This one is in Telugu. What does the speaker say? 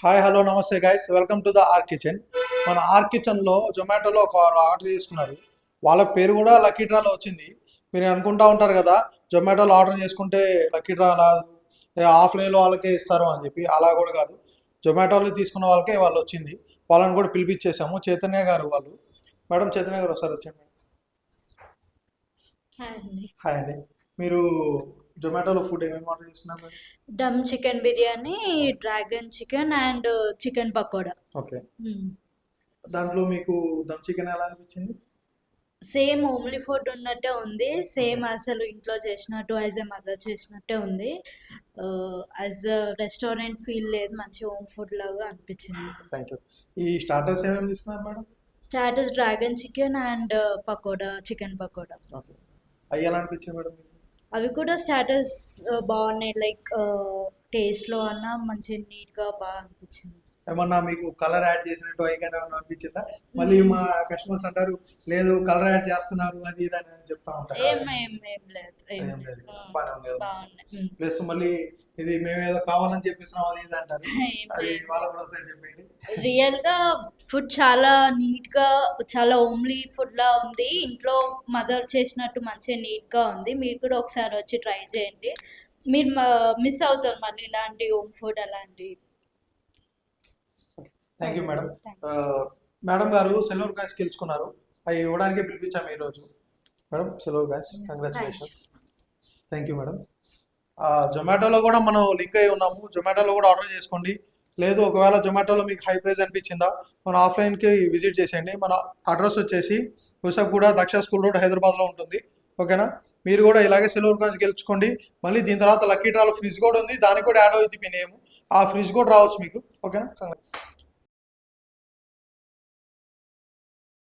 హాయ్ హలో నమస్తే guys, welcome to the R kitchen. మన ఆర్ కిచెన్లో జొమాటోలో ఒక ఆర్డర్ చేసుకున్నారు. వాళ్ళ పేరు కూడా లక్కీ డ్రాలో వచ్చింది. మీరు అనుకుంటా ఉంటారు కదా, జొమాటోలో ఆర్డర్ చేసుకుంటే లక్కీ డ్రా రాదు, ఆఫ్లైన్లో వాళ్ళకే ఇస్తారు అని చెప్పి. అలా కూడా కాదు, జొమాటోలో తీసుకున్న వాళ్ళకే వాళ్ళు వచ్చింది. వాళ్ళని కూడా పిలిపించేసాము. చైతన్య గారు వాళ్ళు. మేడం చైతన్య గారు ఒకసారి వచ్చాను. హాయ్ అండి. మీరు జొమాటోలో ఫుడ్ ఏమేమి ఆర్డర్ చేసుకున్నారు madam? Dum chicken biryani, dragon chicken and chicken pakoda. Okay, దాంట్లో మీకు దమ్ చికెన్ ఎలా అనిపించింది? సేమ్ హోమ్లీ ఫుడ్ ఉన్నట్టే ఉంది. సేమ్ అసలు ఇంట్లో చేసినట్టు యాజ్ ఎ మదర్ చేసినట్టే ఉంది. యాజ్ అ రెస్టారెంట్ ఫీల్ లేదు, మంచి హోమ్ ఫుడ్ లాగా అనిపించింది. Thank you. ఈ స్టార్టర్స్ ఏమేమి తీసుకున్నారు madam? Starters dragon chicken and pakoda, chicken pakoda. Okay, అవి ఎలా అనిపించాయి మేడం మీకు? అవి కూడా స్టార్టర్స్ బాగున్నాయి. లైక్ టేస్ట్లో అన్నా మంచి నీట్గా బాగా అనిపించింది. ఏమన్నా మీకు కలర్ యాడ్ చేసినట్టు అయిగానే ఏమన్నా అనిపించిందా? మళ్ళీ మా కస్టమర్స్ అంటారు లేదు కలర్ యాడ్ చేస్తున్నారు అది ఇది అని చెప్తా ఉంటారు. ఏం లేదు, ఏం లేదు, బాగానే ఉంది కదా. బాగున్నాయి. ప్లస్ మళ్ళీ ఇది మేము ఏదో కావాలని చెప్పేసినాం అది ఇది అంటారు. అది వాళ్ళకు కూడా ఒకసారి చెప్పండి. రియల్ గా ఫుడ్ చాలా నీట్ గా, చాలా హోమ్లీ ఫుడ్ లా ఉంది. ఇంట్లో మదర్ చేసినట్టు మంచిగా నీట్ గా ఉంది. మీరు కూడా ఒకసారి వచ్చి ట్రై చేయండి. మీరు మిస్ అవుతారు మళ్ళీ ఇలాంటి హోమ్ ఫుడ్ అలాంటి. Thank you madam. మేడం గారు సిల్వర్ కాయిన్స్ గెలుచుకున్నారు. అవి ఇవ్వడానికే పిలిపించాము ఈరోజు. Madam silver coins, congratulations. Thank you madam. జొమాటోలో కూడా మనం లింక్ అయి ఉన్నాము. జొమాటోలో కూడా ఆర్డర్ చేసుకోండి. లేదు ఒకవేళ జొమాటోలో మీకు హై ప్రైస్ అనిపించిందా, మన ఆఫ్లైన్కి విజిట్ చేసేయండి. మన అడ్రస్ వచ్చేసి హుసబ్గూడ దక్ష స్కూల్ రోడ్ హైదరాబాద్లో ఉంటుంది. ఓకేనా? మీరు కూడా ఇలాగే సిల్వర్ కాయిన్స్ గెలుచుకోండి. మళ్ళీ దీని తర్వాత లక్కీ డ్రాలో ఫ్రిడ్జ్ కూడా ఉంది, దానికి కూడా యాడ్ అవుతుంది మీ నేమ్. ఆ ఫ్రిడ్జ్ కూడా రావచ్చు మీకు. ఓకేనా?